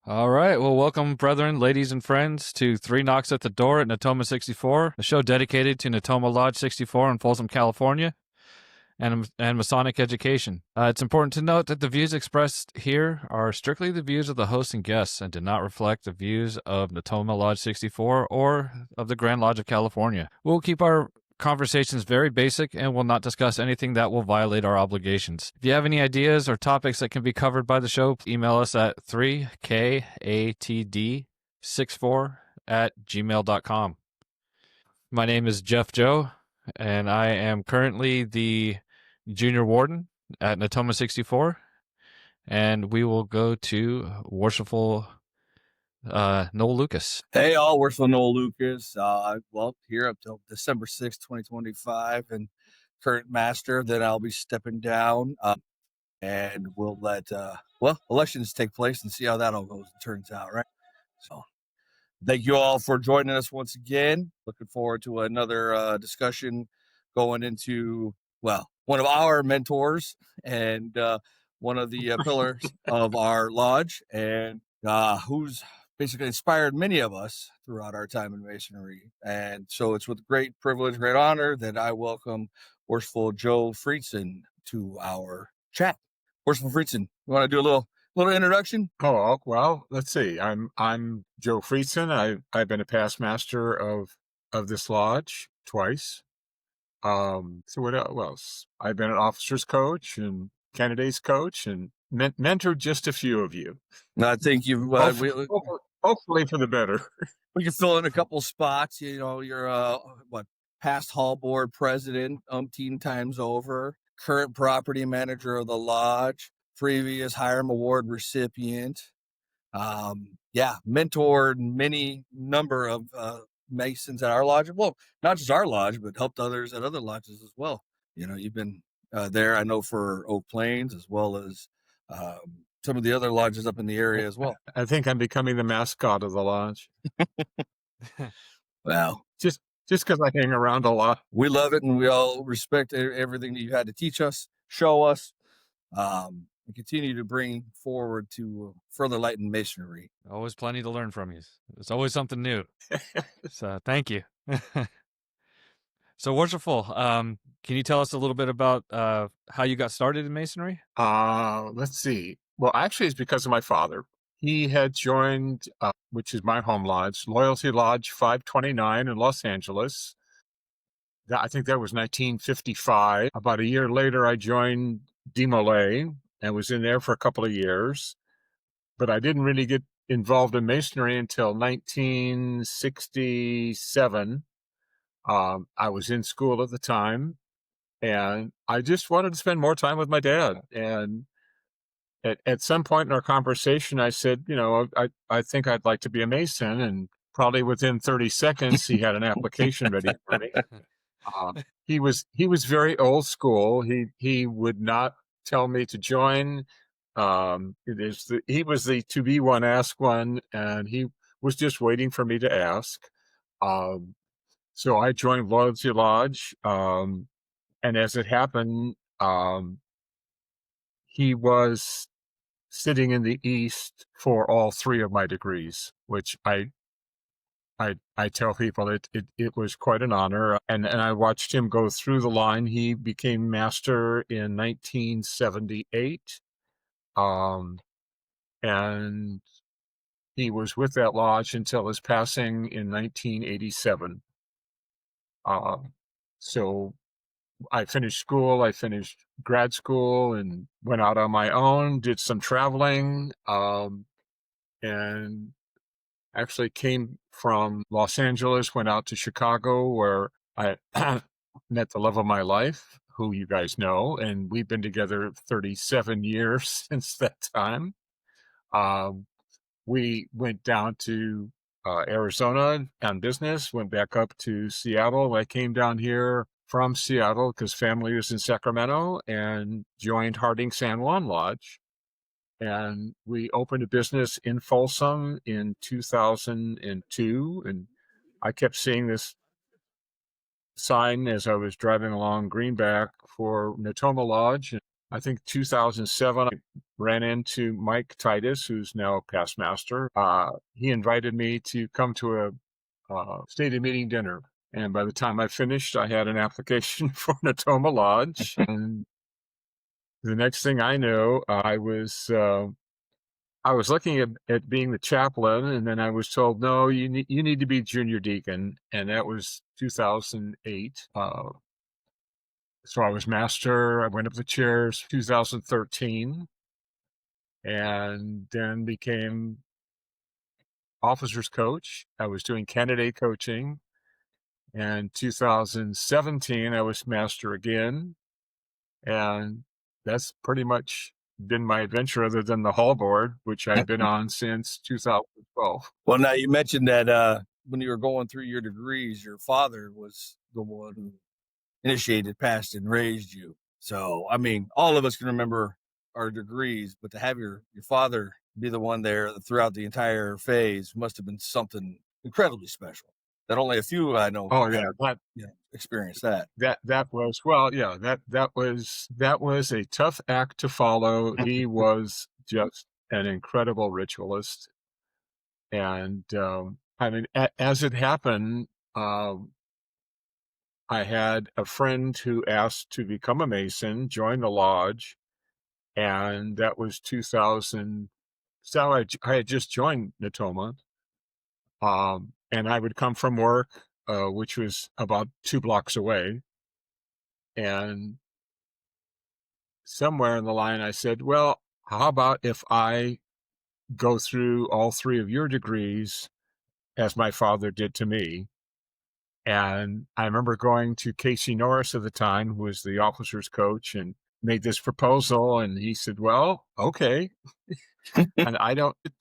All right. Well, welcome, brethren, ladies, and friends, to Three Knocks at the Door at Natoma 64, a show dedicated to Natoma Lodge 64 in Folsom, California, and Masonic Education. It's important to note that the views expressed here are strictly the views of the hosts and guests and do not reflect the views of Natoma Lodge 64 or of the Grand Lodge of California. We'll keep our conversations very basic and will not discuss anything that will violate our obligations. If you have any ideas or topics that can be covered by the show, email us at 3katd64@gmail.com. My name is Jeff Joe, and I am currently the junior warden at Natoma 64, and we will go to Worshipful Noel Lucas. Hey, all, Worshipful Noel Lucas. Here up till December 6th, 2025, and current master. Then I'll be stepping down, and we'll let, elections take place and see how that all goes and turns out, right? So thank you all for joining us once again. Looking forward to another discussion going into, one of our mentors and one of the pillars of our lodge, and who's basically inspired many of us throughout our time in Masonry. And so it's with great privilege, great honor that I welcome Worshipful Joe Freidson to our chat. Worshipful Freidson, you want to do a little introduction? Oh, well, let's see. I'm Joe Freidson. I've been a past master of this lodge twice. So what else? I've been an officer's coach and candidates coach and mentored just a few of you. I think you. Hopefully for the better. We can fill in a couple spots. You know, you're past hall board president umpteen times over, current property manager of the lodge, previous Hiram Award recipient. Mentored many number of Masons at our lodge. Well, not just our lodge, but helped others at other lodges as well. You know, you've been there, I know, for Oak Plains as well as some of the other lodges up in the area as well. I think I'm becoming the mascot of the lodge. Well, just because I hang around a lot. We love it, and we all respect everything that you had to teach us, show us, and continue to bring forward to further lighten Masonry. Always plenty to learn from you. It's always something new. So thank you. So Worshipful, can you tell us a little bit about how you got started in Masonry? Let's see. Well, actually, it's because of my father. He had joined, which is my home lodge, Loyalty Lodge 529 in Los Angeles. I think that was 1955. About a year later, I joined Demolay and was in there for a couple of years. But I didn't really get involved in Masonry until 1967. I was in school at the time, and I just wanted to spend more time with my dad. And at some point in our conversation, I said, I think I'd like to be a Mason. And probably within 30 seconds, he had an application ready for me. He was very old school. He would not tell me to join. He was the to be one, ask one, and he was just waiting for me to ask. So I joined Loyalty Lodge, and as it happened, he was sitting in the East for all three of my degrees, which I tell people it was quite an honor. And I watched him go through the line. He became master in 1978. And he was with that lodge until his passing in 1987. So I finished school, I finished grad school, and went out on my own, did some traveling, and actually came from Los Angeles, went out to Chicago, where I met the love of my life, who you guys know, and we've been together 37 years since that time. We went down to Arizona on business, went back up to Seattle. I came down here from Seattle because family was in Sacramento, and joined Harding San Juan Lodge. And we opened a business in Folsom in 2002. And I kept seeing this sign as I was driving along Greenback for Natoma Lodge. I think 2007, I ran into Mike Titus, who's now past master. He invited me to come to a stated meeting dinner. And by the time I finished, I had an application for Natoma Lodge. And the next thing I know, I was looking at being the chaplain, and then I was told, no, you need to be junior deacon. And that was 2008. So I was master. I went up the chairs 2013, and then became officers coach. I was doing candidate coaching. And 2017, I was master again. And that's pretty much been my adventure, other than the hall board, which I've been on since 2012. Well, now you mentioned that when you were going through your degrees, your father was the one who initiated, passed, and raised you. So, I mean, all of us can remember our degrees, but to have your father be the one there throughout the entire phase must have been something incredibly special that only a few I know. Oh yeah, experienced that. That was, well, yeah, that was a tough act to follow. He was just an incredible ritualist, and I mean, as it happened, I had a friend who asked to become a Mason, join the lodge, and that was 2000. So I had just joined Natoma, and I would come from work, which was about 2 blocks away, and somewhere in the line I said, well, how about if I go through all 3 of your degrees as my father did to me? And I remember going to Casey Norris at the time, who was the officers coach, and made this proposal. And he said, well, okay. And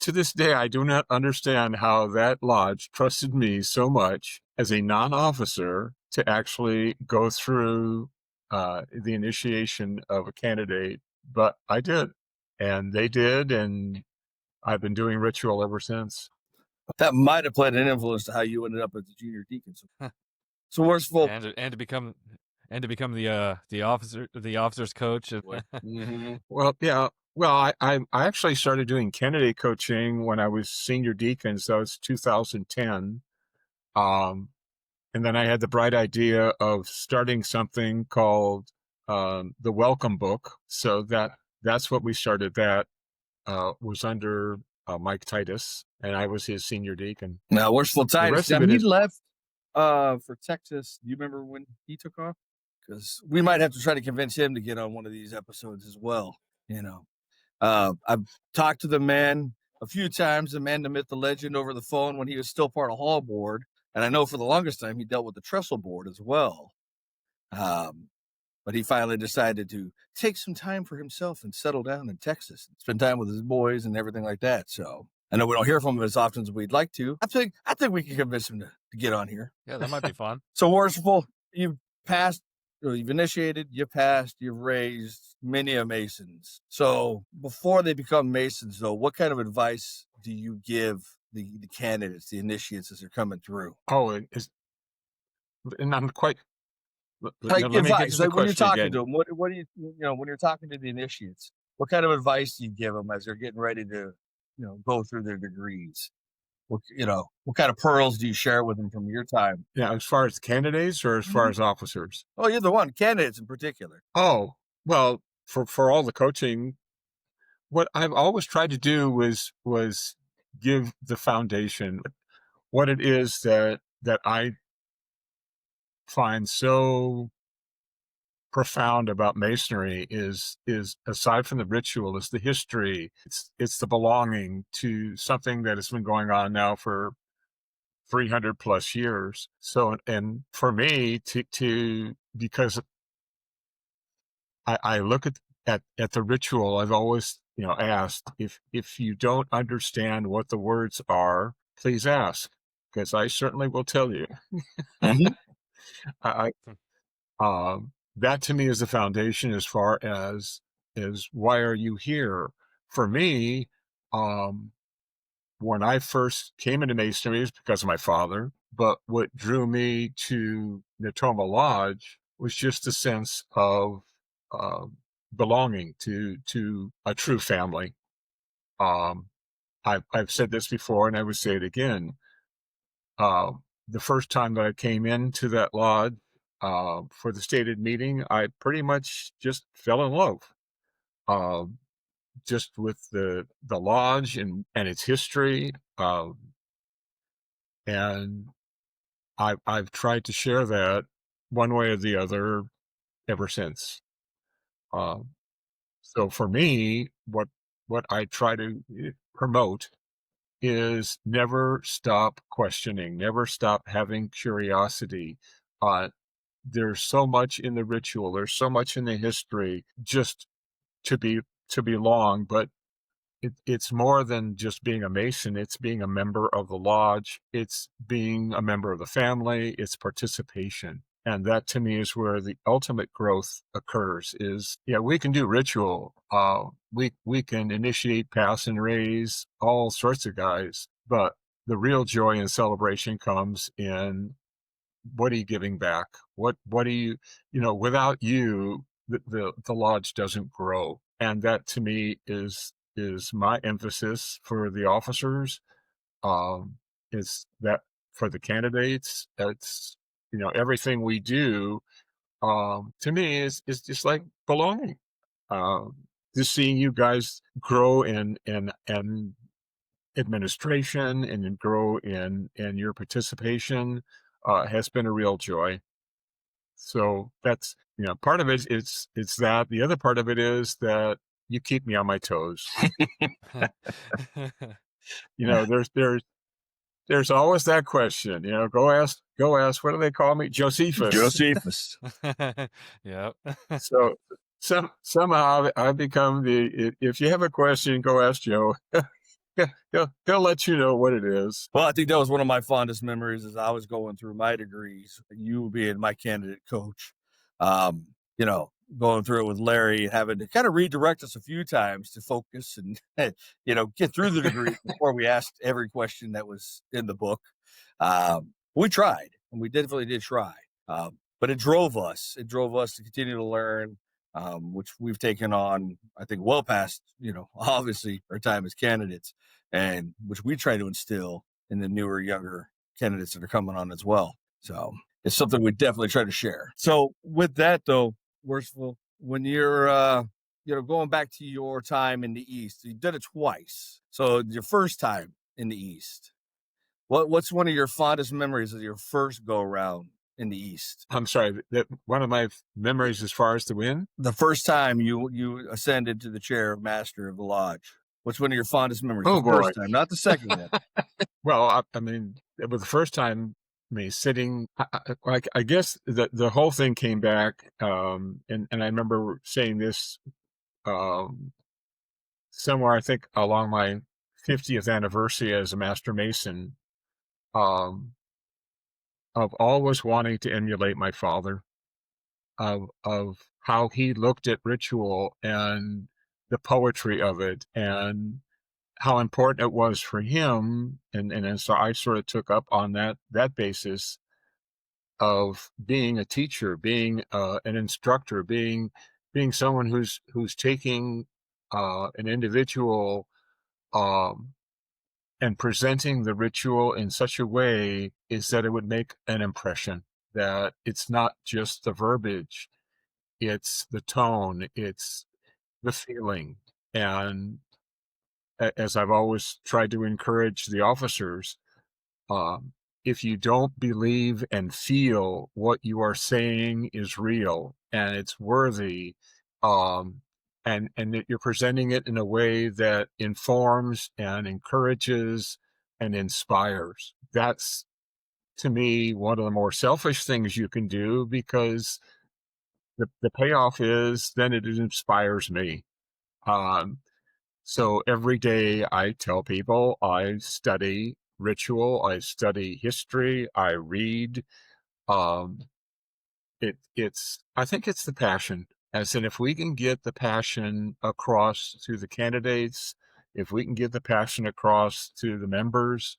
to this day, I do not understand how that lodge trusted me so much as a non-officer to actually go through the initiation of a candidate. But I did, and they did, and I've been doing ritual ever since. That might have played an influence to how you ended up as the junior deacon. So Worshipful, and to become the officers coach. Mm-hmm. Well, yeah. Well, I actually started doing candidate coaching when I was senior deacon, so it's 2010. And then I had the bright idea of starting something called the Welcome Book. So that's what we started. That was under Mike Titus, and I was his senior deacon. Now, Worshipful Titus, he left for Texas. Do you remember when he took off? Because we might have to try to convince him to get on one of these episodes as well. You know, I've talked to the man a few times, the man, the myth, the legend, over the phone when he was still part of Hall Board. And I know for the longest time he dealt with the Trestle Board as well. But he finally decided to take some time for himself and settle down in Texas and spend time with his boys and everything like that. So I know we don't hear from him as often as we'd like to. I think we can convince him to get on here. Yeah, that might be fun. So Worshipful, you've passed, you've initiated, you've passed, you've raised many a Masons. So before they become Masons, though, what kind of advice do you give the candidates, the initiates, as they're coming through? Oh, and I'm quite. Advice, like when you're talking to them, what do you when you're talking to the initiates, what kind of advice do you give them as they're getting ready to, go through their degrees? What kind of pearls do you share with them from your time? Yeah, as far as candidates or as far as officers? Oh, either one, candidates in particular. Oh, well, for all the coaching, what I've always tried to do was give the foundation. What it is that I find so profound about Masonry is aside from the ritual, is the history. It's the belonging to something that has been going on now for 300 plus years. So, and for me to because I look at the ritual, I've always asked, if you don't understand what the words are, please ask, because I certainly will tell you. That to me is the foundation as far as why are you here? For me, when I first came into Masonry, it was because of my father. But what drew me to Natoma Lodge was just a sense of belonging to a true family. I've said this before, and I would say it again. The first time that I came into that lodge for the stated meeting, I pretty much just fell in love, uh, just with the lodge and its history, and I've tried to share that one way or the other ever since. Uh, so for me, what I try to promote is never stop questioning, never stop having curiosity. Uh, there's so much in the ritual, there's so much in the history just to be to belong, but it's more than just being a Mason. It's being a member of the lodge. It's being a member of the family. It's participation. And that to me is where the ultimate growth occurs is, yeah, we can do ritual. We can initiate, pass, and raise all sorts of guys. But the real joy and celebration comes in what are you giving back? What are you, without you, the lodge doesn't grow. And that to me is my emphasis for the officers. Is that for the candidates, it's, everything we do, to me is just like belonging. Um, just seeing you guys grow in administration and grow in your participation has been a real joy. So that's, part of it it's that. The other part of it is that you keep me on my toes. There's always that question, go ask, what do they call me? Josephus. Josephus. Yep. So somehow I've become if you have a question, go ask Joe. He'll let you know what it is. Well, I think that was one of my fondest memories as I was going through my degrees, you being my candidate coach, going through it with Larry, having to kind of redirect us a few times to focus and, get through the degree before we asked every question that was in the book. We tried, and we definitely did try. But it drove us. It drove us to continue to learn, which we've taken on, I think, well past, obviously our time as candidates, and which we try to instill in the newer, younger candidates that are coming on as well. So it's something we definitely try to share. So with that, though, Worshipful, when you're, going back to your time in the East, you did it twice. So your first time in the East, what's one of your fondest memories of your first go around in the East? I'm sorry, that one of my memories as far as the win? The first time you ascended to the chair of Master of the Lodge. What's one of your fondest memories? Oh, the boy. First time, not the second one. Well, I mean, it was the first time me sitting. I guess the whole thing came back, and I remember saying this somewhere. I think along my 50th anniversary as a Master Mason, of always wanting to emulate my father, of how he looked at ritual and the poetry of it, and how important it was for him, and so I sort of took up on that basis of being a teacher, being an instructor, being someone who's taking an individual um, and presenting the ritual in such a way is that it would make an impression, that it's not just the verbiage, it's the tone, it's the feeling. And as I've always tried to encourage the officers, if you don't believe and feel what you are saying is real and it's worthy, and that you're presenting it in a way that informs and encourages and inspires, that's to me one of the more selfish things you can do, because the payoff is then it inspires me. So every day I tell people I study ritual, I study history, I read. Um, I think it's the passion. As in, if we can get the passion across to the candidates, if we can get the passion across to the members,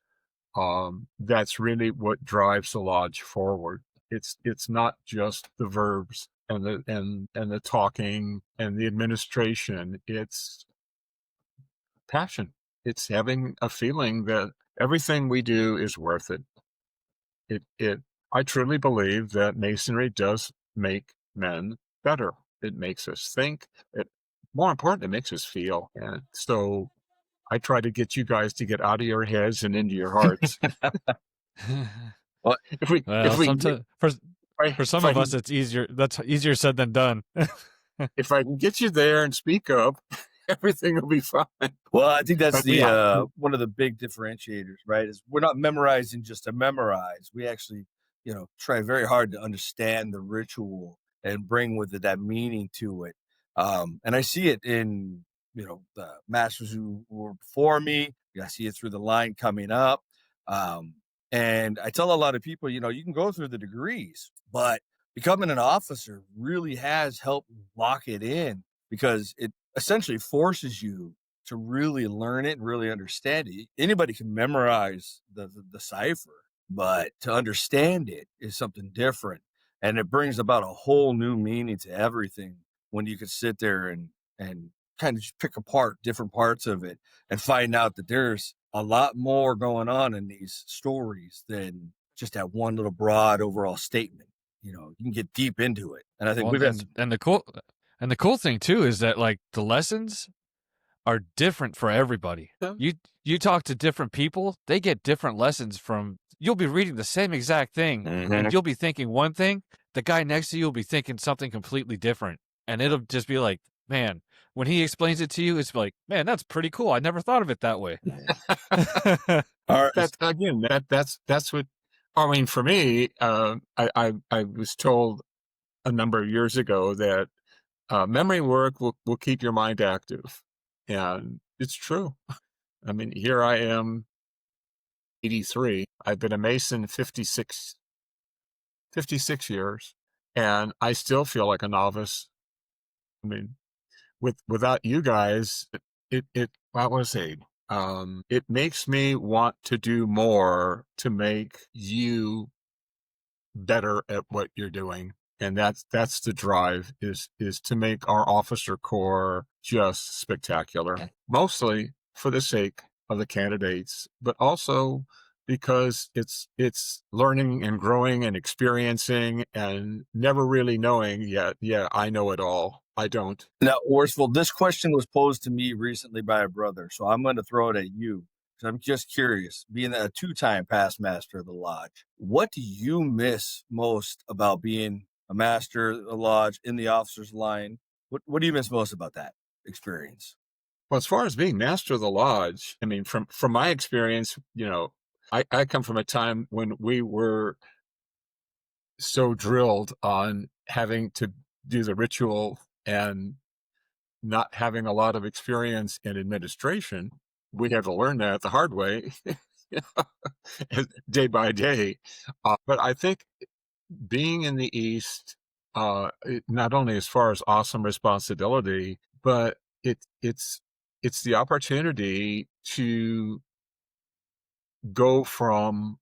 that's really what drives the lodge forward. It's not just the verbs. and the talking and the administration. It's passion. It's having a feeling that everything we do is worth it. I truly believe that Masonry does make men better. It makes us think. More important, it makes us feel. And so I try to get you guys to get out of your heads and into your hearts. Well, if we sometimes for some of us, it's easier. That's easier said than done. If I can get you there and speak up, everything will be fine. Well, I think that's But one of the big differentiators, right? Is we're not memorizing just to memorize. We actually, try very hard to understand the ritual and bring with it that meaning to it. And I see it in, the masters who were before me. I see it through the line coming up. And I tell a lot of people, you can go through the degrees, but becoming an officer really has helped lock it in, because it essentially forces you to really learn it and really understand it. Anybody can memorize the cipher, but to understand it is something different. And it brings about a whole new meaning to everything when you can sit there and kind of just pick apart different parts of it and find out that there's a lot more going on in these stories than just that one little broad overall statement. You can get deep into it. And I think and the cool thing too is that, like, the lessons are different for everybody. Yeah. You talk to different people, they get different lessons from. You'll be reading the same exact thing, and you'll be thinking one thing. The guy next to you will be thinking something completely different, and it'll just be like, man, when he explains it to you, it's like, man, that's pretty cool. I never thought of it that way. All right. That's what I mean. For me, I was told a number of years ago that memory work will keep your mind active, and it's true. I mean, here I am, 83. I've been a Mason 56 years, and I still feel like a novice. I mean, without you guys, what was it? It makes me want to do more to make you better at what you're doing. And that's the drive, is to make our officer corps just spectacular, mostly for the sake of the candidates, but also because it's learning and growing and experiencing and never really knowing yet. Yeah, I know it all. I don't. Now, Worshipful, this question was posed to me recently by a brother, so I'm going to throw it at you. I'm just curious, being a 2-time past master of the lodge, what do you miss most about being a master of the lodge in the officers line? What do you miss most about that experience? Well, as far as being master of the lodge, I mean, from my experience, I come from a time when we were so drilled on having to do the ritual and not having a lot of experience in administration. We had to learn that the hard way, day by day. But I think being in the East, not only as far as awesome responsibility, but it's the opportunity to go from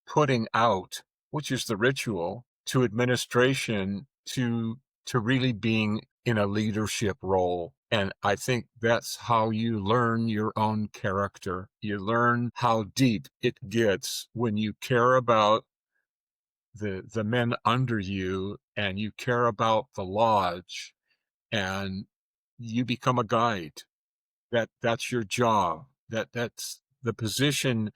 putting out, which is the ritual, to administration, to really being in a leadership role. And I think that's how you learn your own character. You learn how deep it gets when you care about the men under you, and you care about the lodge, and you become a guide. That's your job. That's the position.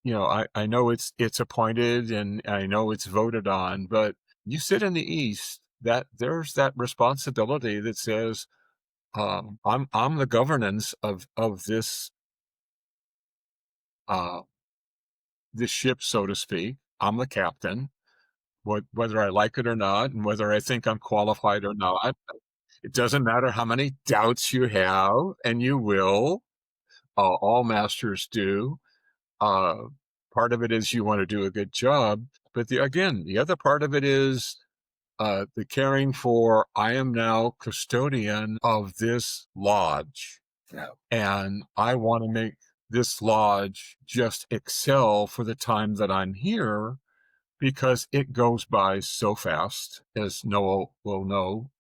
I know it's appointed, and I know it's voted on, but you sit in the East, that there's that responsibility that says, I'm the governance of this this ship, so to speak. I'm the captain, whether I like it or not, and whether I think I'm qualified or not. It doesn't matter how many doubts you have, and you will. All masters do. Part of it is you want to do a good job, but the other part of it is the caring for. I am now custodian of this lodge, and I want to make this lodge just excel for the time that I'm here. because it goes by so fast, as Noah will know.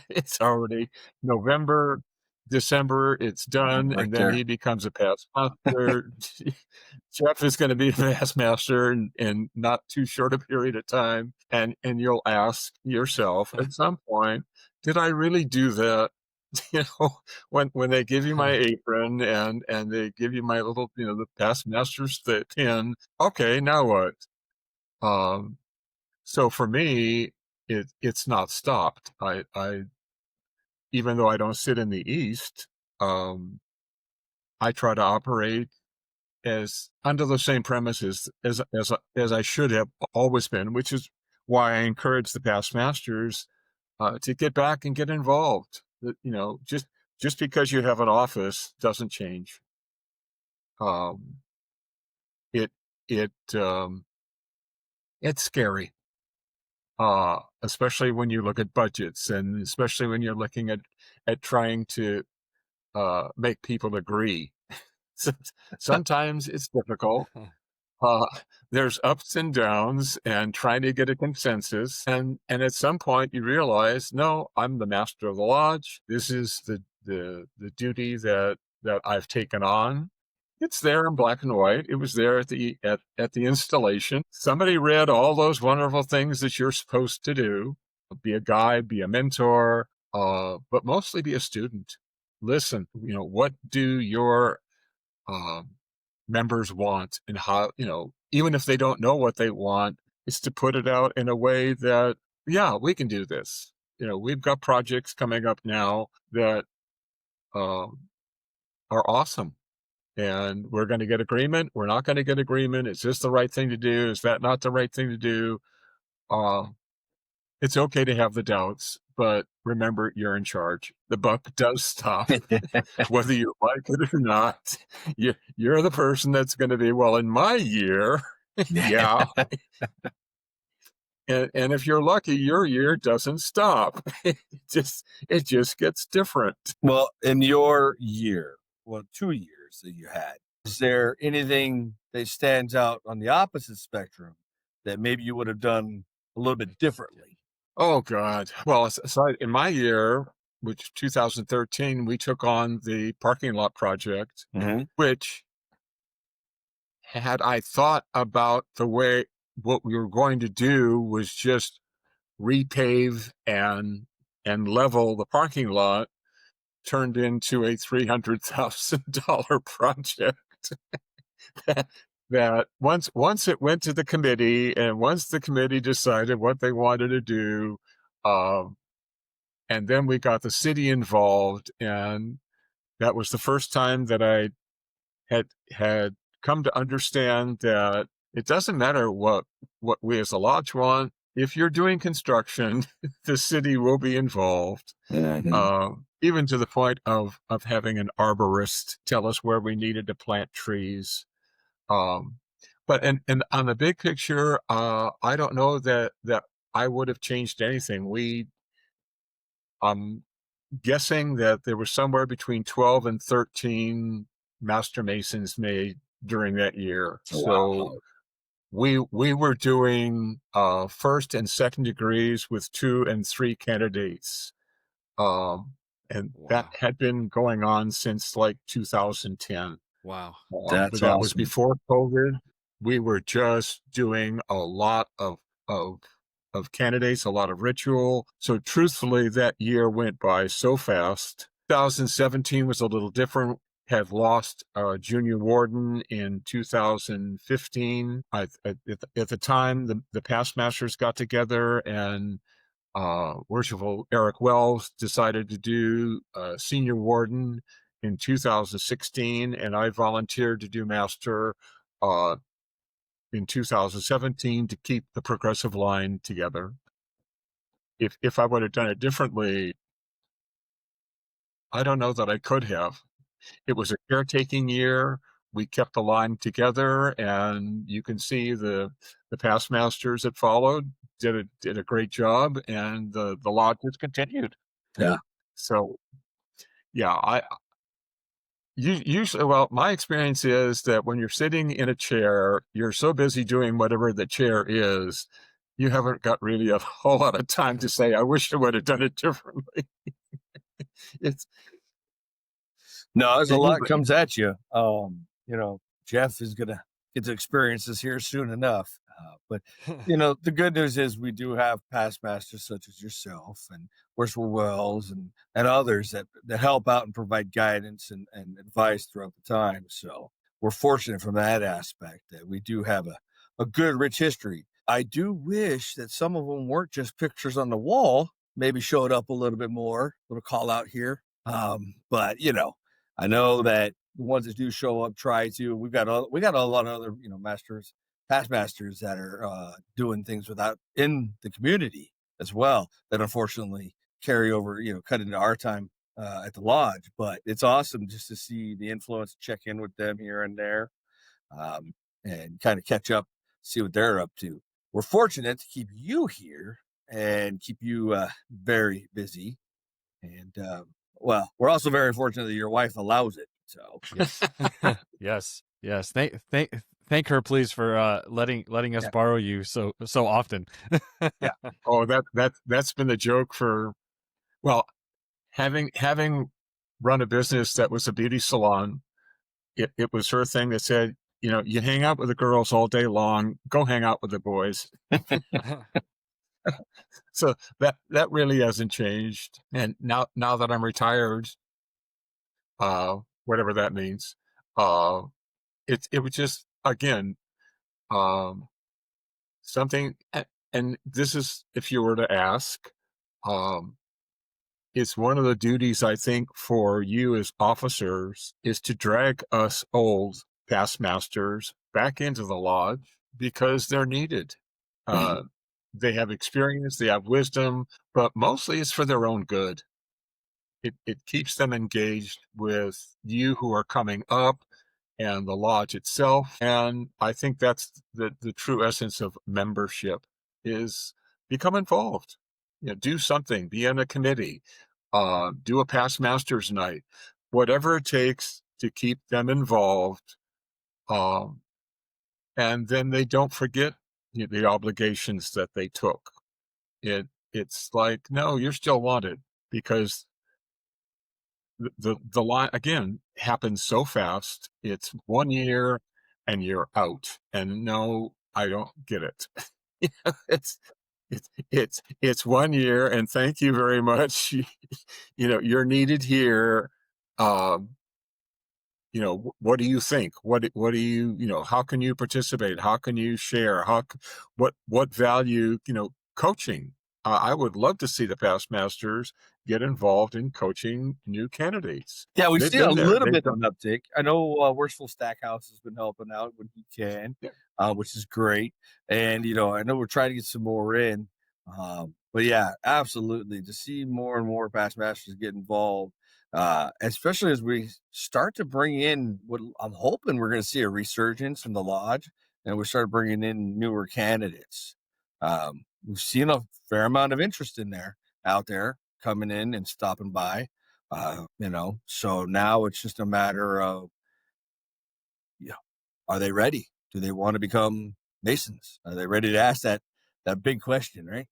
It's already November, December, it's done, Right and then there. he becomes a past master. Jeff is going to be a past master in not too short a period of time. And you'll ask yourself at some point, did I really do that? You know, when they give you my apron and they give you my little, the past master's pin, okay, now what? Um, so for me, it's not stopped. I even though I don't sit in the East, um, I try to operate as under the same premises as I should have always been, which is why I encourage the past masters to get back and get involved. Just because you have an office doesn't change. Um, it it it's scary, especially when you look at budgets, and especially when you're looking at trying to make people agree. Sometimes it's difficult. Uh, there's ups and downs and trying to get a consensus. And at some point you realize, no, I'm the master of the lodge. This is the duty that I've taken on. It's there in black and white. It was there at the installation. Somebody read all those wonderful things that you're supposed to do. Be a guide, be a mentor, but mostly be a student. Listen, what do your um, members want, and how, even if they don't know what they want, is to put it out in a way that, yeah, we can do this. We've got projects coming up now that um, are awesome, and we're going to get agreement. We're not going to get agreement. Is this the right thing to do? Is that not the right thing to do? Uh, it's okay to have the doubts, but remember, you're in charge. The buck does stop. Whether you like it or not, you're the person that's going to be, well, in my year, yeah. And if you're lucky, your year doesn't stop. It just gets different. Well, in your year, 2 years that you had, is there anything that stands out on the opposite spectrum that maybe you would have done a little bit differently? Oh, God. Well, aside in my year, which 2013, we took on the parking lot project, which, had I thought about the way what we were going to do was just repave and level the parking lot, turned into a $300,000 project. That once it went to the committee, and once the committee decided what they wanted to do, and then we got the city involved, and that was the first time that I had come to understand that it doesn't matter what we as a lodge want. If you're doing construction, the city will be involved. Even to the point of having an arborist tell us where we needed to plant trees. But and on the big picture, I don't know that I would have changed anything. I'm guessing that there was somewhere between 12 and 13 Master Masons made during that year. Wow. So we were doing first and second degrees with 2 and 3 candidates. And that had been going on since like 2010. Wow. That's that was awesome. before COVID. We were just doing a lot of candidates, a lot of ritual. So truthfully, that year went by so fast. 2017 was a little different. Had lost a junior warden in 2015. At the time, the past masters got together, and Worshipful Eric Wells decided to do senior warden in 2016, and I volunteered to do master in 2017 to keep the progressive line together. If I would have done it differently, I don't know that I could have. It was a caretaking year. We kept the line together, and you can see the past masters that followed did a great job, and the lodge has continued. Yeah. So, yeah, Usually, well, my experience is that when you're sitting in a chair, you're so busy doing whatever the chair is, you haven't got really a whole lot of time to say, I wish I would have done it differently. It's No, there's a lot usually, comes at you. Jeff is gonna get to experience this here soon enough. But the good news is we do have past masters such as yourself and Worshipful Wells and others that help out and provide guidance and advice throughout the time. So we're fortunate from that aspect that we do have a good, rich history. I do wish that some of them weren't just pictures on the wall, maybe showed up a little bit more, little call out here. But I know that the ones that do show up try to. We got a lot of other masters, past masters that are doing things without in the community as well that unfortunately carry over, cut into our time at the lodge. But it's awesome just to see the influence, check in with them here and there, and kind of catch up, see what they're up to. We're fortunate to keep you here and keep you very busy. And well, we're also very fortunate that your wife allows it. So Yes. Yes. Thank her, please, for letting us borrow you so often. oh, that's been the joke for, well, having run a business that was a beauty salon, it was her thing that said, you hang out with the girls all day long, go hang out with the boys. So that really hasn't changed. And now that I'm retired, whatever that means, it was just, again, something, and this is, if you were to ask, it's one of the duties, I think, for you as officers is to drag us old past masters back into the lodge because they're needed. They have experience, they have wisdom, but mostly it's for their own good. It keeps them engaged with you who are coming up and the lodge itself. And I think that's the true essence of membership is become involved. Do something, be in a committee, do a past masters night, whatever it takes to keep them involved. And then they don't forget the obligations that they took. It's like, no, you're still wanted, because the line again happens so fast. It's 1 year and you're out. And no, I don't get it. it's it's 1 year and thank you very much. You're needed here. What do you think? What do you, how can you participate? How can you share? What value, coaching. I would love to see the past masters get involved in coaching new candidates. yeah, we They've see a been there. little They've bit of done, an uptick. I know Worshipful Stackhouse has been helping out when he can, which is great. And I know we're trying to get some more in. But yeah, absolutely, to see more and more past masters get involved, especially as we start to bring in what I'm hoping we're going to see a resurgence from the lodge, and we start bringing in newer candidates. We've seen a fair amount of interest out there coming in and stopping by. So now it's just a matter of, are they ready? Do they want to become Masons? Are they ready to ask that big question, right?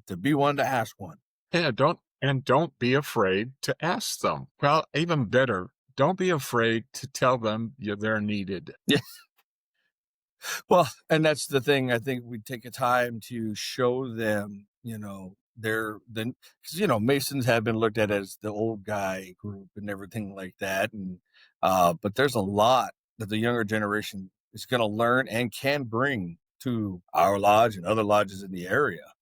To be one to ask one. yeah, don't be afraid to ask them. Well, even better, don't be afraid to tell them they're needed. Yeah. Well, and that's the thing. I think we take a time to show them, they're then, because Masons have been looked at as the old guy group and everything like that, and but there's a lot that the younger generation is going to learn and can bring to our lodge and other lodges in the area.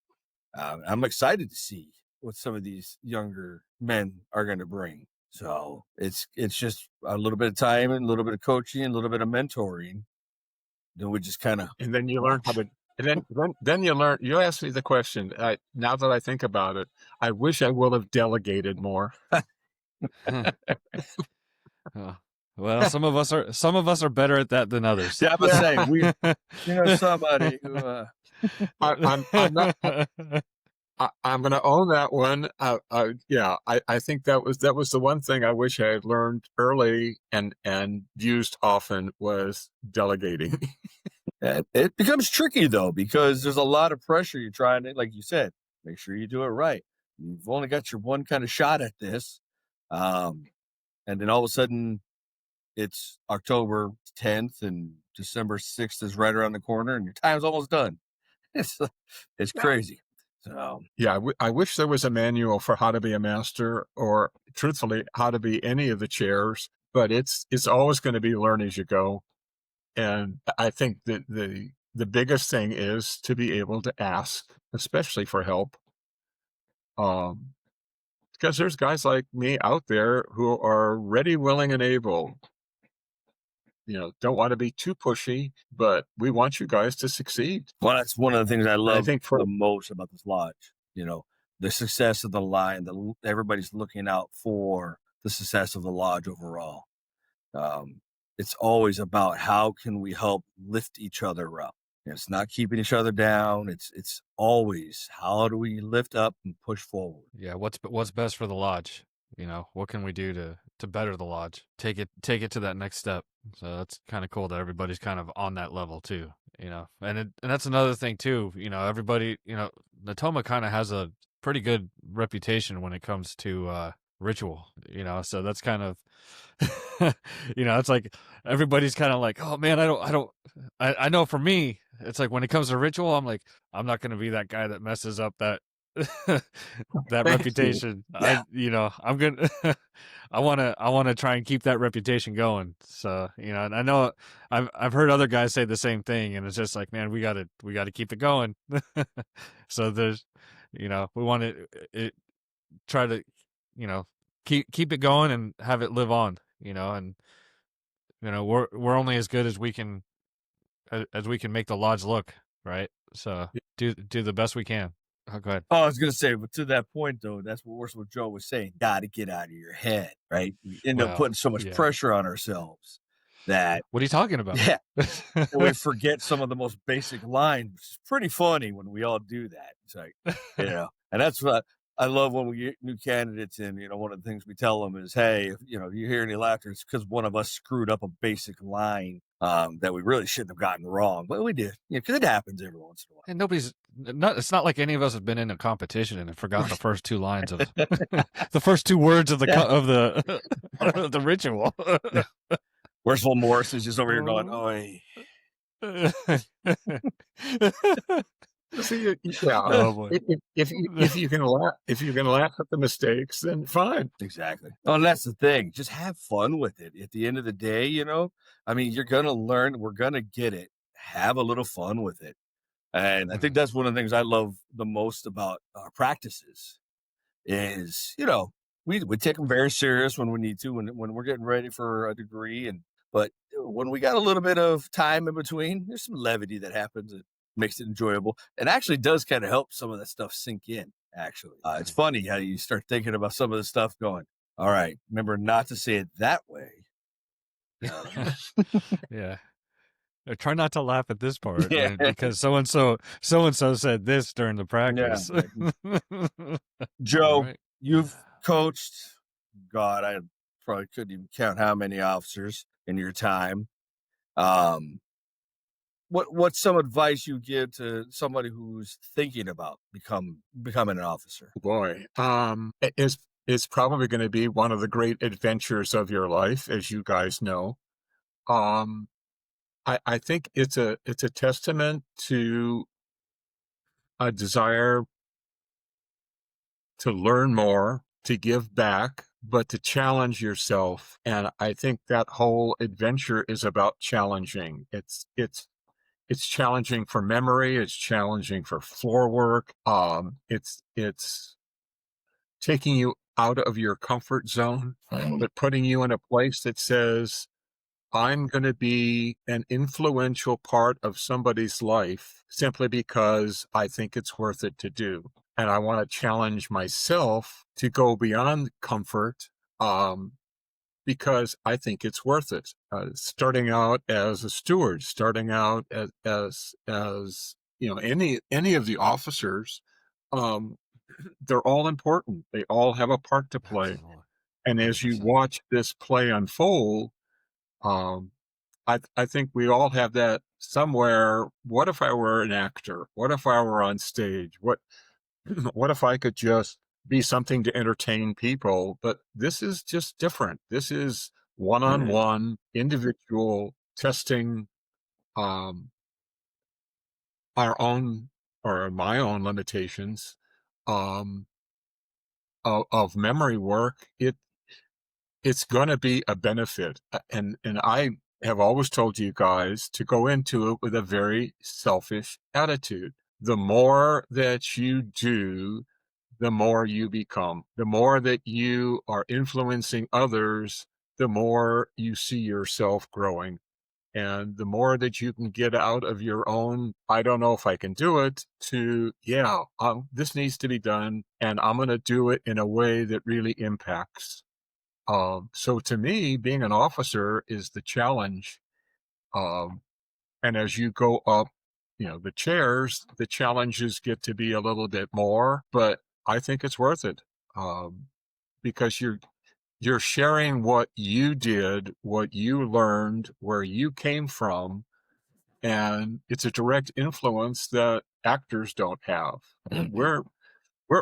I'm excited to see what some of these younger men are going to bring. So it's just a little bit of time and a little bit of coaching and a little bit of mentoring. Then we just kind of, And then you learn how to. And then you learn. You ask me the question. Now that I think about it, I wish I would have delegated more. Well, some of us are better at that than others. Yeah, I'm saying we, somebody who. I'm not. I'm going to own that one. Yeah, I think that was the one thing I wish I had learned early and used often was delegating. It becomes tricky though, because there's a lot of pressure. You're trying to, like you said, make sure you do it right. You've only got your one kind of shot at this. And then all of a sudden it's October 10th and December 6th is right around the corner and your time's almost done. It's crazy. So yeah, I wish there was a manual for how to be a master, or truthfully, how to be any of the chairs, but it's always going to be learn as you go. And I think that the biggest thing is to be able to ask, especially for help. Because there's guys like me out there who are ready, willing, and able. Don't want to be too pushy, but we want you guys to succeed. well, that's one of the things I love think the most about this lodge. The success of the line. Everybody's looking out for the success of the lodge overall. It's always about how can we help lift each other up. It's not keeping each other down. It's always how do we lift up and push forward. Yeah, what's best for the lodge? What can we do to better the lodge? Take it to that next step. So that's kind of cool that everybody's kind of on that level too. And that's another thing too. Everybody. Natoma kind of has a pretty good reputation when it comes to ritual. So that's kind of it's like everybody's kind of like, oh man, I know for me, it's like when it comes to ritual, I'm like, I'm not going to be that guy that messes up that that reputation. Yeah. I'm gonna I want to try and keep that reputation going. So, and I know I've heard other guys say the same thing, and it's just like, man, we got to keep it going. So there's, we want to try to, keep it going and have it live on, and we're only as good as we can make the lodge look, right? So do the best we can. Oh, go ahead. Oh, I was going to say, but to that point, though, that's what Worshipful Joe was saying. Got to get out of your head, right? We end up putting so much pressure on ourselves that. What are you talking about? Yeah. We forget some of the most basic lines, which is pretty funny when we all do that. It's like, and that's what I love when we get new candidates in. One of the things we tell them is, hey, if you hear any laughter, it's because one of us screwed up a basic line that we really shouldn't have gotten wrong, but we did. Because it happens every once in a while. And it's not like any of us have been in a competition and have forgotten the first two lines of the first two words of the of the ritual. Worshipful Morris is just over here going, "Oi." See, if you can laugh at the mistakes, then fine. Exactly. Oh, and that's the thing. Just have fun with it. At the end of the day, you're gonna learn. We're gonna get it. Have a little fun with it. And I think that's one of the things I love the most about our practices is, we take them very serious when we need to, when we're getting ready for a degree. But when we got a little bit of time in between, there's some levity that happens that makes it enjoyable. And actually does kind of help some of that stuff sink in, actually. It's funny how you start thinking about some of the stuff going, all right, remember not to say it that way. Yeah. Try not to laugh at this part, because so and so said this during the practice. Yeah. Joe, you've coached, God, I probably couldn't even count how many officers in your time. What's some advice you give to somebody who's thinking about becoming an officer? Boy, it's probably going to be one of the great adventures of your life, as you guys know. I think it's a testament to a desire to learn more, to give back, but to challenge yourself. And I think that whole adventure is about challenging. It's challenging for memory. It's challenging for floor work. It's taking you out of your comfort zone, but putting you in a place that says, I'm going to be an influential part of somebody's life simply because I think it's worth it to do. And I want to challenge myself to go beyond comfort because I think it's worth it. Starting out as a steward, starting out as any of the officers, they're all important. They all have a part to play. Absolutely. And as you 100%. watch this play unfold, um, I think we all have that somewhere. What if I were an actor? What if I were on stage? What if I could just be something to entertain people? But this is just different. This is one-on-one, individual testing um, our own or my own limitations um, of memory work. It's going to be a benefit, and I have always told you guys to go into it with a very selfish attitude. The more that you do, the more you become. The more that you are influencing others, the more you see yourself growing. And the more that you can get out of your own, I don't know if I can do it, to, yeah, this needs to be done, and I'm going to do it in a way that really impacts. So to me, being an officer is the challenge. Um, and as you go up, the chairs, the challenges get to be a little bit more, but I think it's worth it. Because you're sharing what you did, what you learned, where you came from, and it's a direct influence that actors don't have. We're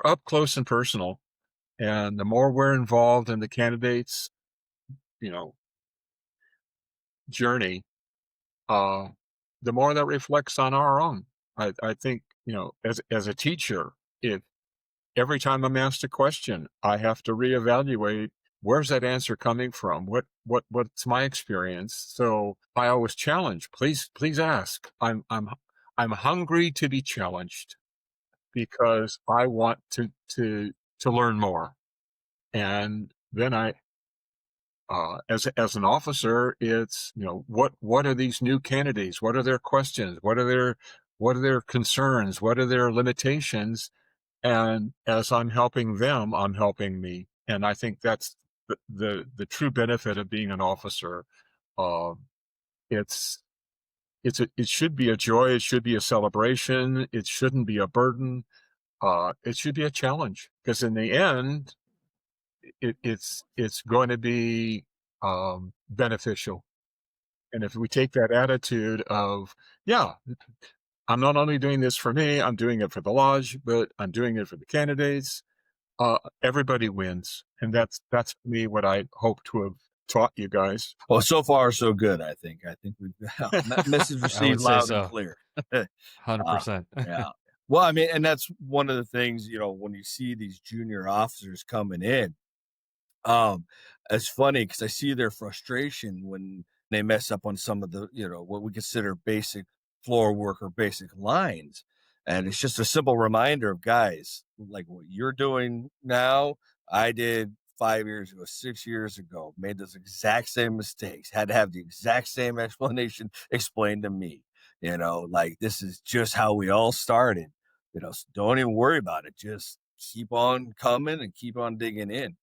up close and personal, and the more we're involved in the candidates, you know, journey, uh, the more that reflects on our own. I think, as a teacher, if every time I'm asked a question, I have to reevaluate where's that answer coming from? What's my experience? So I always challenge. Please ask. I'm hungry to be challenged because I want to learn more. And then as an officer, it's, what are these new candidates? What are their questions? What are their concerns? What are their limitations? And as I'm helping them, I'm helping me. And I think that's the true benefit of being an officer. Uh, it's it should be a joy. It should be a celebration. It shouldn't be a burden. It should be a challenge, because in the end, it's going to be beneficial. And if we take that attitude of, yeah, I'm not only doing this for me, I'm doing it for the lodge, but I'm doing it for the candidates. Everybody wins, and that's for me what I hope to have taught you guys. Well, so far so good. I think we've message I received would say loud and so. clear. 100%. Yeah. Well, I mean, and that's one of the things, when you see these junior officers coming in, um, it's funny because I see their frustration when they mess up on some of the, what we consider basic floor work or basic lines. And it's just a simple reminder of, guys, like what you're doing now, I did 5 years ago, 6 years ago, made those exact same mistakes, had to have the exact same explanation explained to me. Like, this is just how we all started. So don't even worry about it. Just keep on coming and keep on digging in.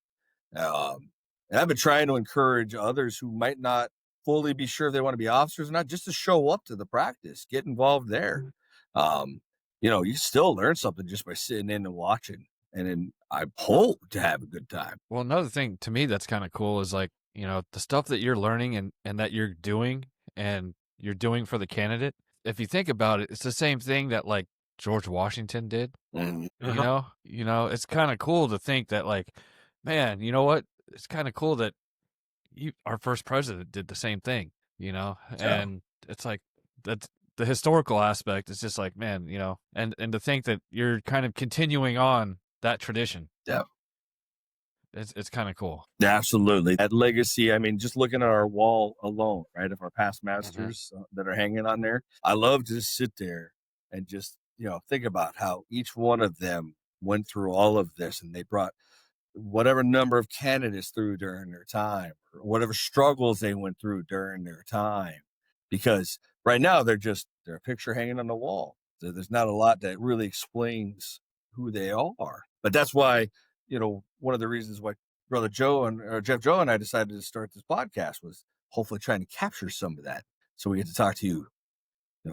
And I've been trying to encourage others who might not fully be sure if they want to be officers or not, just to show up to the practice, get involved there. Um, you still learn something just by sitting in and watching. And then I hope to have a good time. Well, another thing to me that's kind of cool is like, the stuff that you're learning and that you're doing and you're doing for the candidate. If you think about it, it's the same thing that like George Washington did. Mhm. It's kind of cool to think that like, man, you know what? It's kind of cool that our first president did the same thing, Yeah. and it's like that's the historical aspect. It's just like, man, and to think that you're kind of continuing on that tradition. Yeah. It's kind of cool. Absolutely. That legacy, I mean, just looking at our wall alone, right, of our past masters that are hanging on there, I love to just sit there and just, think about how each one of them went through all of this, and they brought whatever number of candidates through during their time, or whatever struggles they went through during their time. Because right now they're a picture hanging on the wall. So there's not a lot that really explains who they are. But that's why, one of the reasons why Brother Joe or Jeff Joe and I decided to start this podcast was hopefully trying to capture some of that. So we get to talk to you,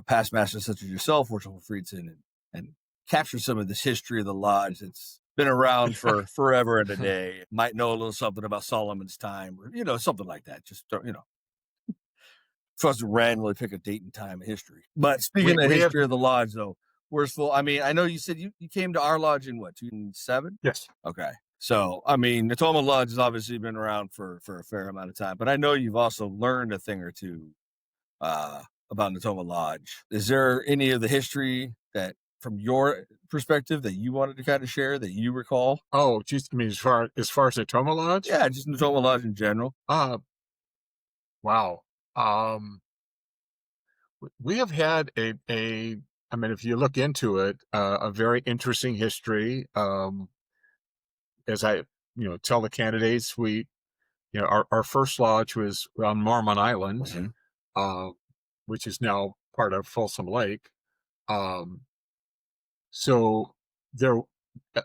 past masters such as yourself, Worshipful Brother Freidson, and capture some of this history of the lodge. It's been around for forever and a day. Might know a little something about Solomon's time, or something like that. Just for us to randomly pick a date and time in history. But speaking of we have history of the lodge, though, Worshipful, I mean, I know you said you came to our lodge in what, 2007? yes. Okay. So, I mean, Natoma Lodge has obviously been around for a fair amount of time, but I know you've also learned a thing or two about Natoma Lodge. Is there any of the history that, from your perspective, that you wanted to kind of share that you recall? Oh, geez, I mean, as far as Natoma Lodge, Yeah, just Natoma Lodge in general. wow. Um, we have had I mean, if you look into it, a very interesting history. As I, tell the candidates, our first lodge was on Mormon Island, Mhm. uh, which is now part of Folsom Lake. Um, so there,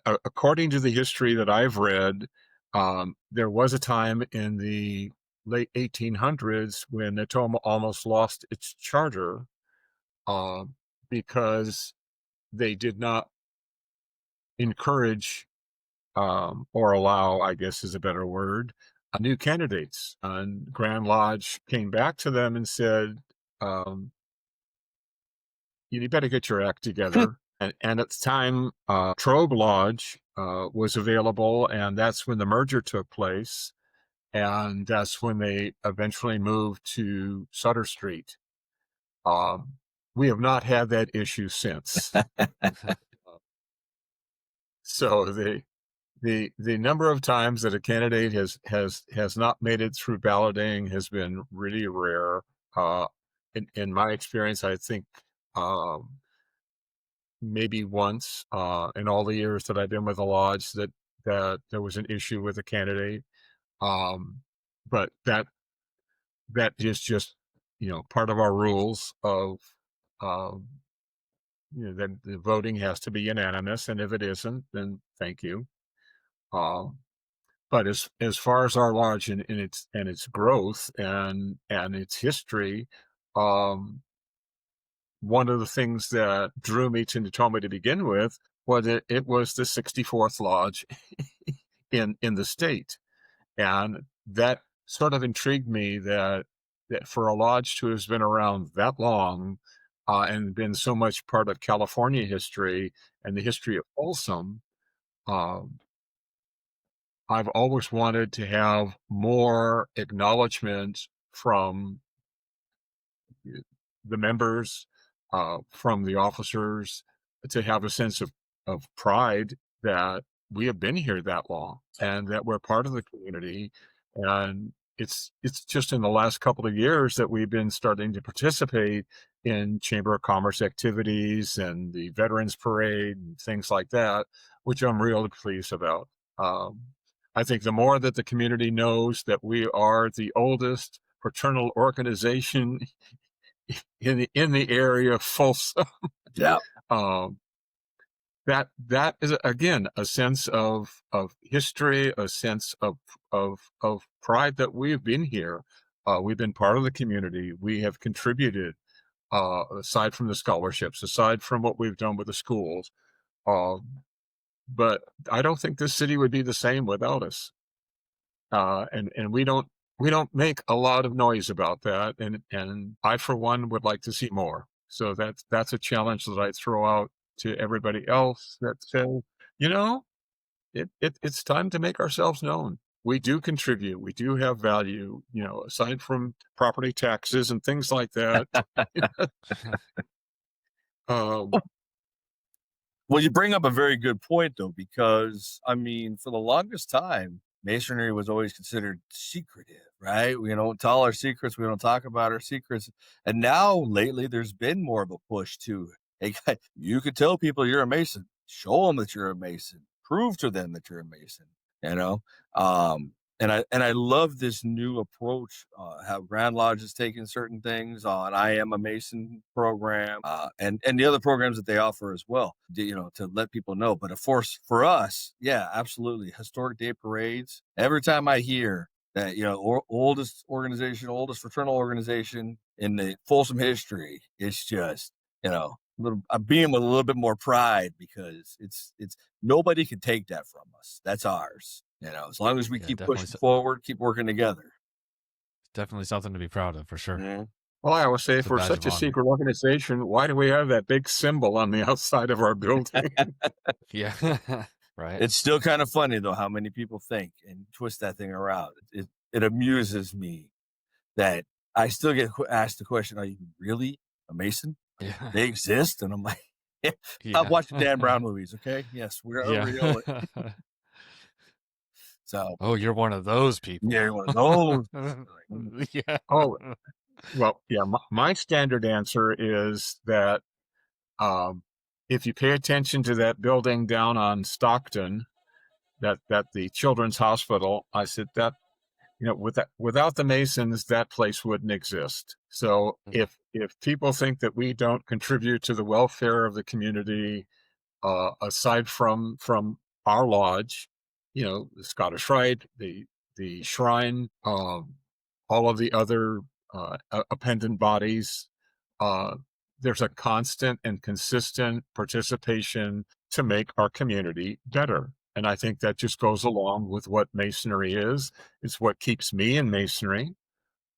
according to the history that I've read, there was a time in the late 1800s when Natoma almost lost its charter, uh, because they did not encourage, or allow, I guess is a better word, new candidates. And Grand Lodge came back to them and said, um, you better get your act together. And at the time, Trobe Lodge was available, and that's when the merger took place. And that's when they eventually moved to Sutter Street. We have not had that issue since. So the number of times that a candidate has not made it through balloting has been really rare. Uh, in my experience, I think maybe once in all the years that I've been with the lodge that there was an issue with a candidate. But that is just part of our rules of um, that the voting has to be unanimous, and if it isn't, then thank you. Um, but as far as our lodge and its growth and its history, um, one of the things that drew me to Natoma to begin with was it was the 64th lodge in the state, and that sort of intrigued me that for a lodge to have been around that long, and been so much part of California history and the history of Folsom. um, I've always wanted to have more acknowledgement from the members, from the officers, to have a sense of pride that we have been here that long and that we're part of the community. And it's just in the last couple of years that we've been starting to participate in Chamber of Commerce activities and the Veterans Parade and things like that, which I'm really pleased about. Um, I think the more that the community knows that we are the oldest fraternal organization in the area of Folsom, Yeah. um, that is again a sense of history, a sense of pride that we've been here. We've been part of the community. We have contributed, aside from the scholarships, aside from what we've done with the schools. But I don't think this city would be the same without us. And we don't make a lot of noise about that, and I for one would like to see more. So that's a challenge that I throw out to everybody else that says, you know, it's time to make ourselves known. We do contribute. We do have value. Aside from property taxes and things like that. um, Well, you bring up a very good point, though, because I mean, for the longest time, Masonry was always considered secretive, right? We don't tell our secrets, we don't talk about our secrets. And now, lately, there's been more of a push to, hey, guy, you could tell people you're a Mason, show them that you're a Mason, prove to them that you're a Mason, you know? And I love this new approach, how Grand Lodge is taking certain things on I Am a Mason program, and the other programs that they offer as well, to let people know. But of course, for us, yeah, absolutely. Historic Day parades. Every time I hear that, oldest organization, oldest fraternal organization in the Folsom history, it's just, I'm being with a little bit more pride, because it's nobody can take that from us. That's ours. As long as we keep definitely pushing forward, keep working together. definitely something to be proud of for sure. Yeah. Well, I always say, It's if a we're badge such of a honor. secret organization, why do we have that big symbol on the outside of our building? Yeah. Right. It's still kind of funny though how many people think and twist that thing around. It amuses me that I still get asked the question, "Are you really a Mason? Yeah. They exist?" And I'm like, "Yeah, Yeah. stop watching Dan Brown movies, okay? Yes, we're real." Yeah. So Oh, you're one of those people. yeah, one of those. Yeah. Oh, well, yeah, my standard answer is that if you pay attention to that building down on Stockton, that the Children's Hospital, I said that, without the Masons, that place wouldn't exist. So if people think that we don't contribute to the welfare of the community, aside from our lodge, the Scottish Rite, the Shrine, all of the other appendant bodies, uh, there's a constant and consistent participation to make our community better. And I think that just goes along with what Masonry is. It's what keeps me in Masonry.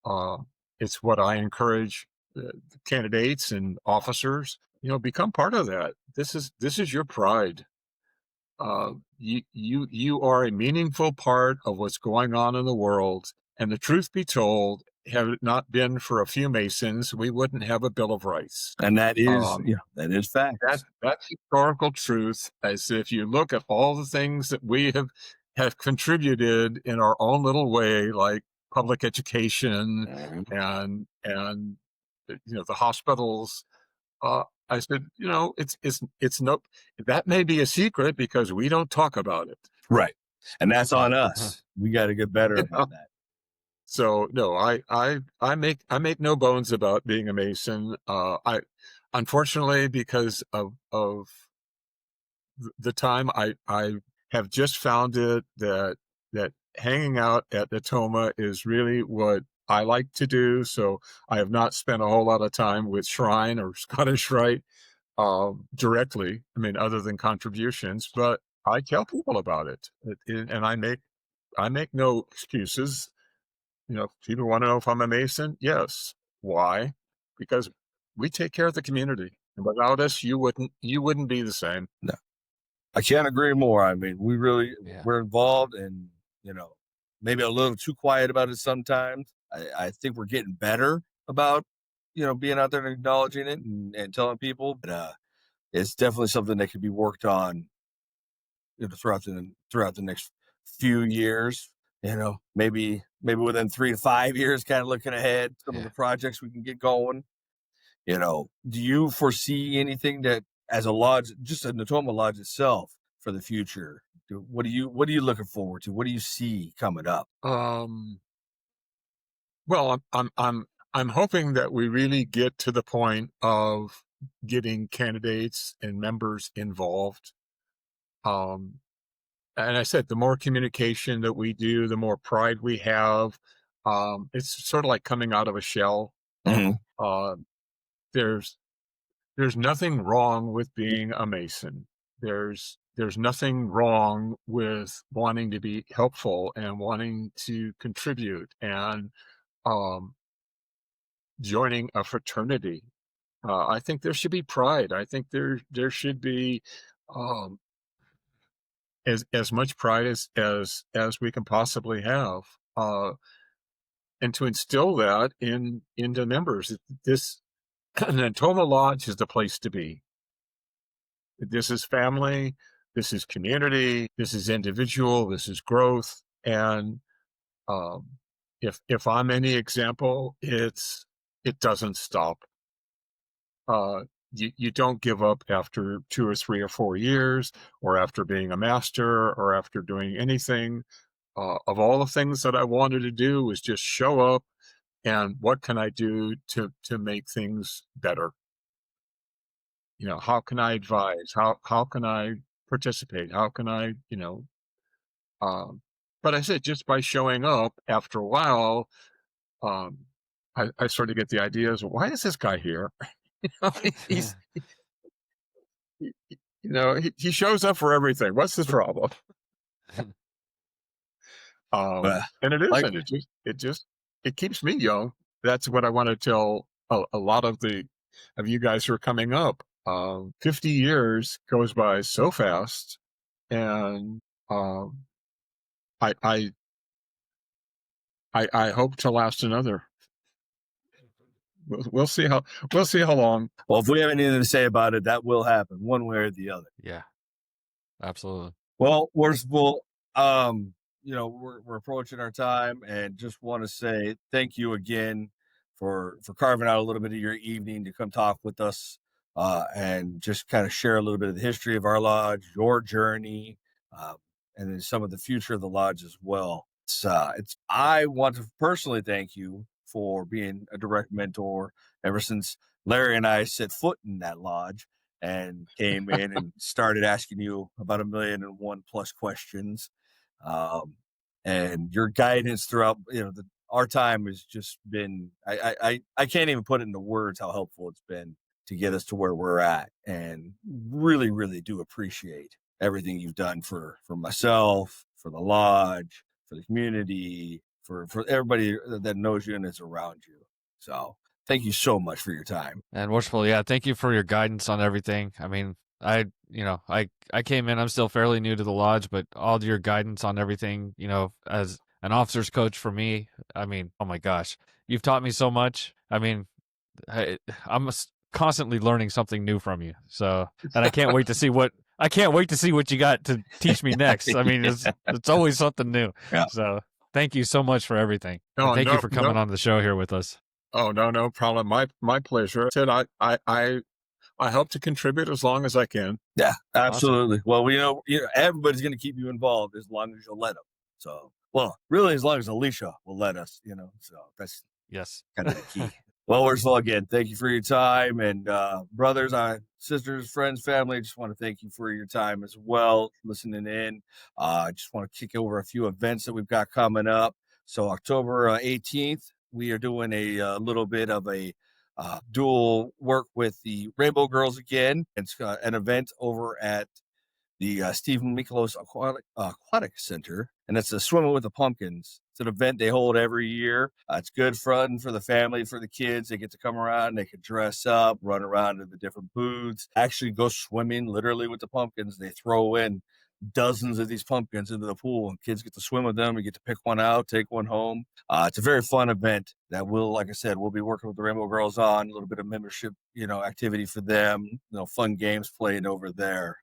Uh, it's what I encourage candidates and officers, become part of that. This is your pride. You are a meaningful part of what's going on in the world. And the truth be told, had it not been for a few Masons, we wouldn't have a Bill of Rights. And that is, that is facts. That's historical truth. As if you look at all the things that we have contributed in our own little way, like public education and the hospitals. I said, it's no, that may be a secret because we don't talk about it. Right. And that's on us. We got to get better about that. So no, I make no bones about being a Mason. I, unfortunately, because of the time, I have just found it that hanging out at Natoma is really what I like to do. So I have not spent a whole lot of time with Shrine or Scottish Rite directly. I mean, other than contributions, but I tell people about it, and I make no excuses. People want to know if I'm a Mason. Yes. Why? Because we take care of the community, and without us, you wouldn't be the same. No, I can't agree more. I mean, we're involved, and maybe a little too quiet about it sometimes. I think we're getting better about being out there and acknowledging it and telling people, but it's definitely something that could be worked on throughout the next few years. Maybe within 3 to 5 years, kind of looking ahead, some of the projects we can get going. Do you foresee anything that, as a lodge, just a Natoma Lodge itself, for the future? What are you looking forward to? What do you see coming up? Well, I'm hoping that we really get to the point of getting candidates and members involved. And I said, the more communication that we do, the more pride we have. It's sort of like coming out of a shell. Mm-hmm. There's nothing wrong with being a Mason. There's nothing wrong with wanting to be helpful and wanting to contribute and joining a fraternity. I think there should be pride. I think there should be as much pride as we can possibly have, and to instill that into members. This Natoma Lodge is the place to be. This is family. This is community. This is individual. This is growth. And if I'm any example, it doesn't stop. You don't give up after 2 or 3 or 4 years, or after being a master, or after doing anything. Of all the things that I wanted to do was just show up and what can I do to make things better? How can I advise? How can I participate? How can I, but I said, just by showing up, after a while, I sort of get the ideas, why is this guy here? he's he shows up for everything. What's his problem? And it Like, isn't. It keeps me young. That's what I want to tell a lot of you guys who are coming up. 50 years goes by so fast, and I I hope to last another. We'll see how long. well, if we have anything to say about it, that will happen one way or the other. Yeah, absolutely. Well, Worshipful, we're approaching our time, and just want to say thank you again for carving out a little bit of your evening to come talk with us, and just kind of share a little bit of the history of our lodge, your journey, uh, and then some of the future of the lodge as well. I want to personally thank you for being a direct mentor ever since Larry and I set foot in that lodge and came in and started asking you about 1,000,001+ questions. And your guidance throughout, our time has just been, I can't even put it into words how helpful it's been to get us to where we're at, and really, really do appreciate everything you've done for myself, for the lodge, for the community, for everybody that knows you and is around you. So thank you so much for your time. And Worshipful, yeah, thank you for your guidance on everything. I mean, I came in, I'm still fairly new to the lodge, but all your guidance on everything, as an officer's coach for me, I mean, oh my gosh, you've taught me so much. I mean, I'm constantly learning something new from you. So, and I can't wait to see what you got to teach me next. I mean, it's always something new. Yeah. So thank you so much for everything. Oh, and thank you for coming on the show here with us. Oh, no problem. My pleasure. I hope to contribute as long as I can. Yeah, absolutely. Awesome. Well, we know everybody's going to keep you involved as long as you'll let them. So, well, really, as long as Alicia will let us, so that's kind of the key. Well, Worshipful, again, thank you for your time. And brothers, sisters, friends, family, just want to thank you for your time as well, listening in. I just want to kick over a few events that we've got coming up. So October 18th, we are doing a little bit of a dual work with the Rainbow Girls again. It's an event over at the Stephen Miklos Aquatic Center, and it's a Swimming with the Pumpkins. It's an event they hold every year. It's good fun for the family, for the kids. They get to come around, they can dress up, run around in the different booths, actually go swimming literally with the pumpkins. They throw in dozens of these pumpkins into the pool, and kids get to swim with them. You get to pick one out, take one home. It's a very fun event that like I said, we'll be working with the Rainbow Girls on a little bit of membership, activity for them, fun games played over there.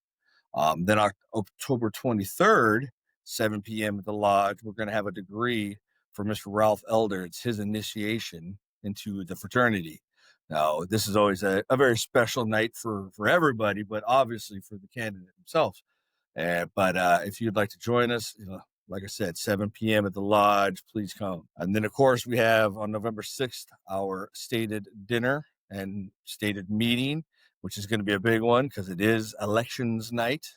Then October 23rd, 7 p.m. at the lodge, we're going to have a degree for Mr. Ralph Elder. It's his initiation into the fraternity. Now, this is always a very special night for everybody, but obviously for the candidate himself. But if you'd like to join us, like I said, 7 p.m. at the lodge, please come. And then, of course, we have on November 6th, our stated dinner and stated meeting, which is going to be a big one because it is elections night.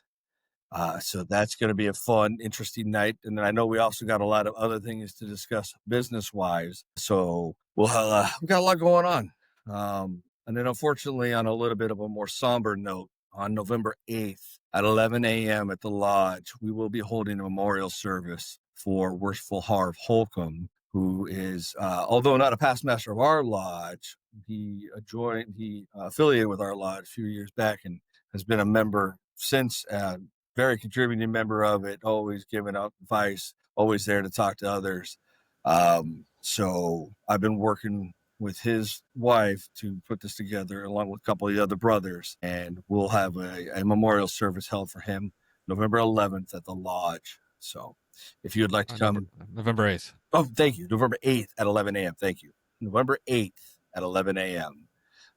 So that's going to be a fun, interesting night. And then I know we also got a lot of other things to discuss business-wise. So we've got a lot going on. And then unfortunately, on a little bit of a more somber note, on November 8th at 11 a.m. at the lodge, we will be holding a memorial service for Worshipful Harv Holcomb, who is, although not a past master of our lodge, he affiliated with our lodge a few years back and has been a member since, very contributing member of it, always giving out advice, always there to talk to others. So I've been working with his wife to put this together along with a couple of the other brothers, and we'll have a memorial service held for him November 11th at the lodge. So if you'd like to come. November 8th. Oh, thank you. November 8th at 11 a.m. Thank you. November 8th at 11 a.m.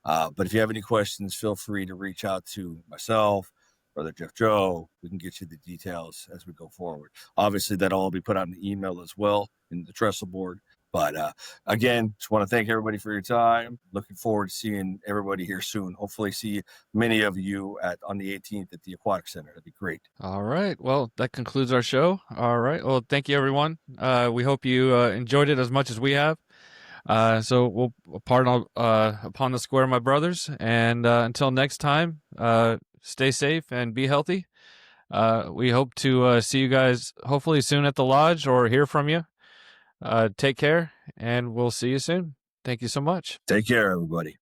But if you have any questions, feel free to reach out to myself, Brother Jeff Joe. We can get you the details as we go forward. Obviously, that'll all be put out in the email as well in the trestle board. But again, just want to thank everybody for your time. Looking forward to seeing everybody here soon. Hopefully see many of you on the 18th at the Aquatic Center. That'd be great. All right. Well, that concludes our show. All right. Well, thank you, everyone. We hope you enjoyed it as much as we have. So we'll pardon upon the square, my brothers. And until next time, stay safe, and be healthy. We hope to see you guys hopefully soon at the lodge or hear from you. Take care, and we'll see you soon. Thank you so much. Take care, everybody.